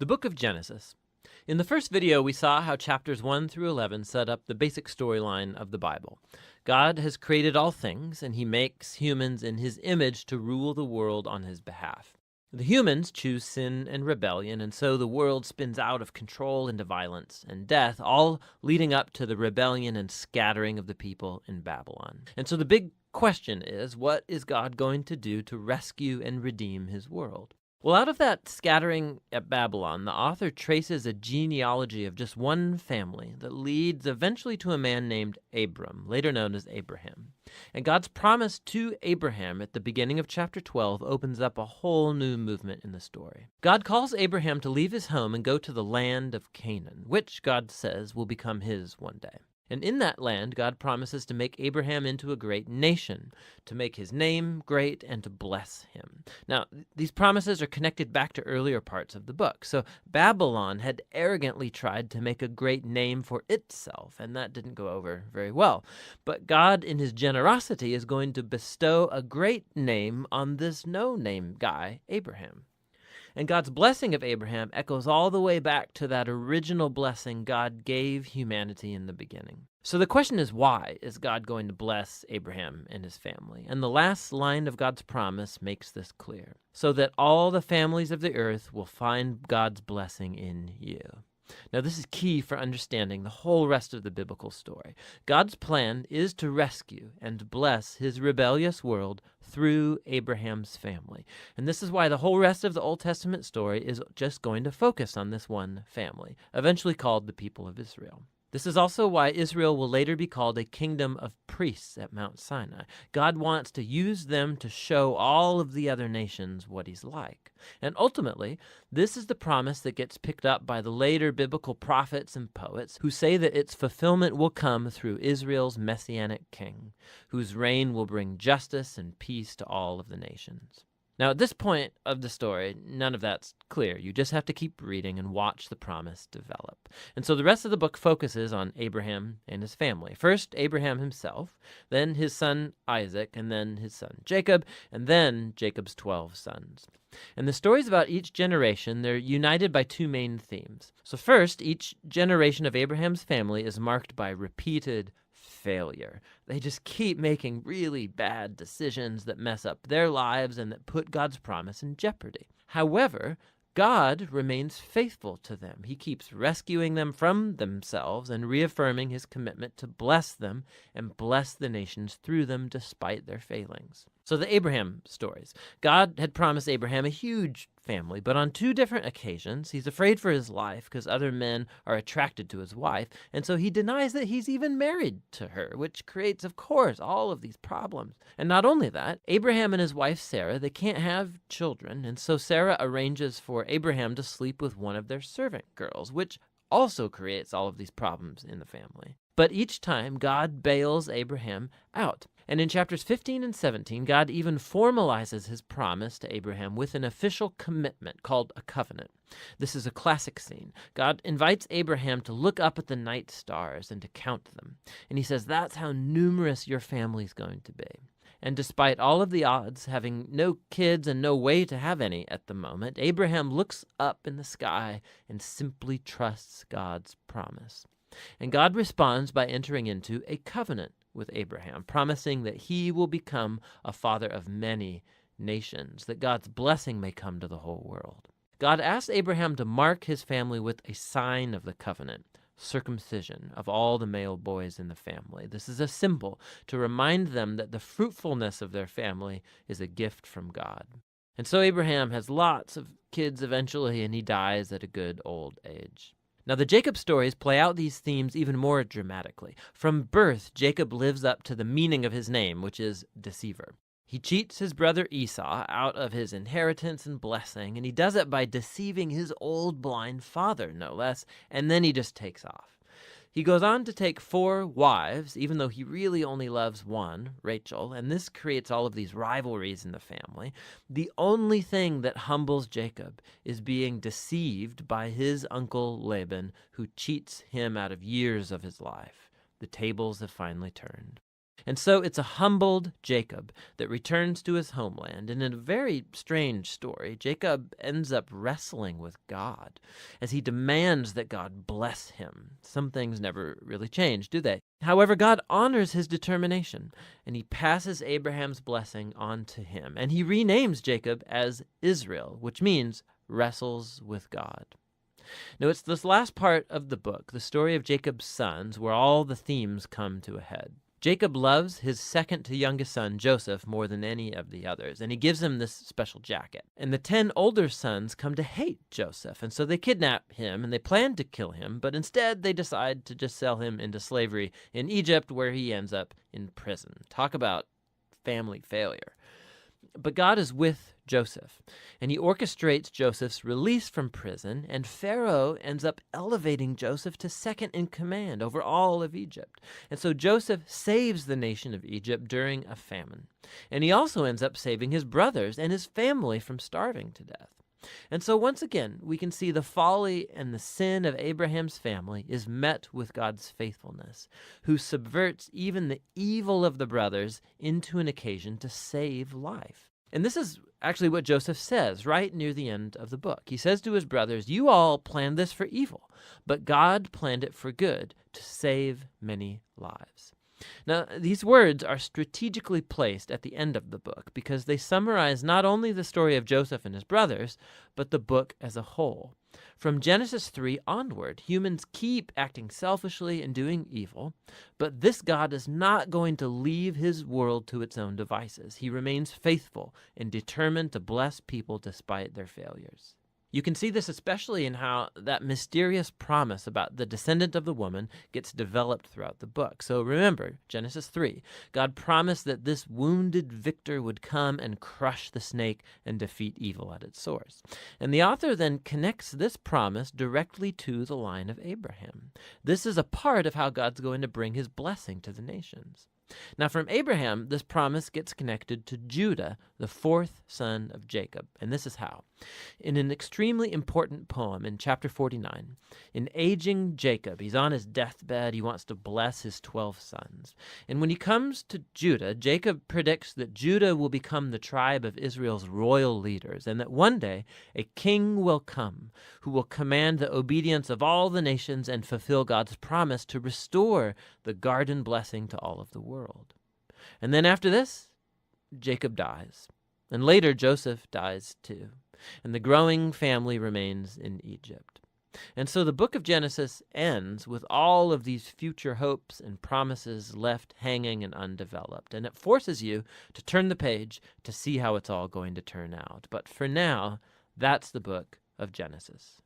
The book of Genesis. In the first video, we saw how chapters 1 through 11 set up the basic storyline of the Bible. God has created all things, and he makes humans in his image to rule the world on his behalf. The humans choose sin and rebellion, and so the world spins out of control into violence and death, all leading up to the rebellion and scattering of the people in Babylon. And so the big question is, what is God going to do to rescue and redeem his world? Well, out of that scattering at Babylon, the author traces a genealogy of just one family that leads eventually to a man named Abram, later known as Abraham. And God's promise to Abraham at the beginning of chapter 12 opens up a whole new movement in the story. God calls Abraham to leave his home and go to the land of Canaan, which God says will become his one day. And in that land, God promises to make Abraham into a great nation, to make his name great, and to bless him. Now, these promises are connected back to earlier parts of the book. So Babylon had arrogantly tried to make a great name for itself, and that didn't go over very well. But God, in his generosity, is going to bestow a great name on this no-name guy, Abraham. And God's blessing of Abraham echoes all the way back to that original blessing God gave humanity in the beginning. So the question is, why is God going to bless Abraham and his family? And the last line of God's promise makes this clear. So that all the families of the earth will find God's blessing in you. Now, this is key for understanding the whole rest of the biblical story. God's plan is to rescue and bless his rebellious world through Abraham's family. And this is why the whole rest of the Old Testament story is just going to focus on this one family, eventually called the people of Israel. This is also why Israel will later be called a kingdom of priests at Mount Sinai. God wants to use them to show all of the other nations what he's like. And ultimately, this is the promise that gets picked up by the later biblical prophets and poets who say that its fulfillment will come through Israel's messianic king, whose reign will bring justice and peace to all of the nations. Now, at this point of the story, none of that's clear. You just have to keep reading and watch the promise develop. And so the rest of the book focuses on Abraham and his family. First, Abraham himself, then his son Isaac, and then his son Jacob, and then Jacob's 12 sons. And the stories about each generation, they're united by two main themes. So first, each generation of Abraham's family is marked by repeated failure. They just keep making really bad decisions that mess up their lives and that put God's promise in jeopardy. However, God remains faithful to them. He keeps rescuing them from themselves and reaffirming his commitment to bless them and bless the nations through them despite their failings. So the Abraham stories. God had promised Abraham a huge family, but on two different occasions, he's afraid for his life because other men are attracted to his wife, and so he denies that he's even married to her, which creates, of course, all of these problems. And not only that, Abraham and his wife Sarah, they can't have children, and so Sarah arranges for Abraham to sleep with one of their servant girls, which also creates all of these problems in the family. But each time, God bails Abraham out. And in chapters 15 and 17, God even formalizes his promise to Abraham with an official commitment called a covenant. This is a classic scene. God invites Abraham to look up at the night stars and to count them. And he says, that's how numerous your family's going to be. And despite all of the odds, having no kids and no way to have any at the moment, Abraham looks up in the sky and simply trusts God's promise. And God responds by entering into a covenant with Abraham, promising that he will become a father of many nations, that God's blessing may come to the whole world. God asks Abraham to mark his family with a sign of the covenant, circumcision of all the male boys in the family. This is a symbol to remind them that the fruitfulness of their family is a gift from God. And so Abraham has lots of kids eventually, and he dies at a good old age. Now, the Jacob stories play out these themes even more dramatically. From birth, Jacob lives up to the meaning of his name, which is deceiver. He cheats his brother Esau out of his inheritance and blessing, and he does it by deceiving his old blind father, no less, and then he just takes off. He goes on to take 4 wives, even though he really only loves one, Rachel, and this creates all of these rivalries in the family. The only thing that humbles Jacob is being deceived by his uncle Laban, who cheats him out of years of his life. The tables have finally turned. And so it's a humbled Jacob that returns to his homeland. And in a very strange story, Jacob ends up wrestling with God as he demands that God bless him. Some things never really change, do they? However, God honors his determination, and he passes Abraham's blessing on to him. And he renames Jacob as Israel, which means wrestles with God. Now, it's this last part of the book, the story of Jacob's sons, where all the themes come to a head. Jacob loves his second to youngest son, Joseph, more than any of the others, and he gives him this special jacket. And the 10 older sons come to hate Joseph, and so they kidnap him, and they plan to kill him, but instead they decide to just sell him into slavery in Egypt, where he ends up in prison. Talk about family failure. But God is with Joseph, and he orchestrates Joseph's release from prison, and Pharaoh ends up elevating Joseph to second in command over all of Egypt. And so Joseph saves the nation of Egypt during a famine. And he also ends up saving his brothers and his family from starving to death. And so once again, we can see the folly and the sin of Abraham's family is met with God's faithfulness, who subverts even the evil of the brothers into an occasion to save life. And this is actually what Joseph says right near the end of the book. He says to his brothers, "You all planned this for evil, but God planned it for good, to save many lives." Now, these words are strategically placed at the end of the book because they summarize not only the story of Joseph and his brothers, but the book as a whole. From Genesis 3 onward, humans keep acting selfishly and doing evil, but this God is not going to leave his world to its own devices. He remains faithful and determined to bless people despite their failures. You can see this especially in how that mysterious promise about the descendant of the woman gets developed throughout the book. So remember, Genesis 3, God promised that this wounded victor would come and crush the snake and defeat evil at its source. And the author then connects this promise directly to the line of Abraham. This is a part of how God's going to bring his blessing to the nations. Now, from Abraham, this promise gets connected to Judah, the 4th son of Jacob. And this is how. In an extremely important poem in chapter 49, in aging Jacob, he's on his deathbed, he wants to bless his 12 sons. And when he comes to Judah, Jacob predicts that Judah will become the tribe of Israel's royal leaders, and that one day a king will come who will command the obedience of all the nations and fulfill God's promise to restore the garden blessing to all of the world. And then after this, Jacob dies. And later Joseph dies too. And the growing family remains in Egypt. And so the book of Genesis ends with all of these future hopes and promises left hanging and undeveloped. And it forces you to turn the page to see how it's all going to turn out. But for now, that's the book of Genesis.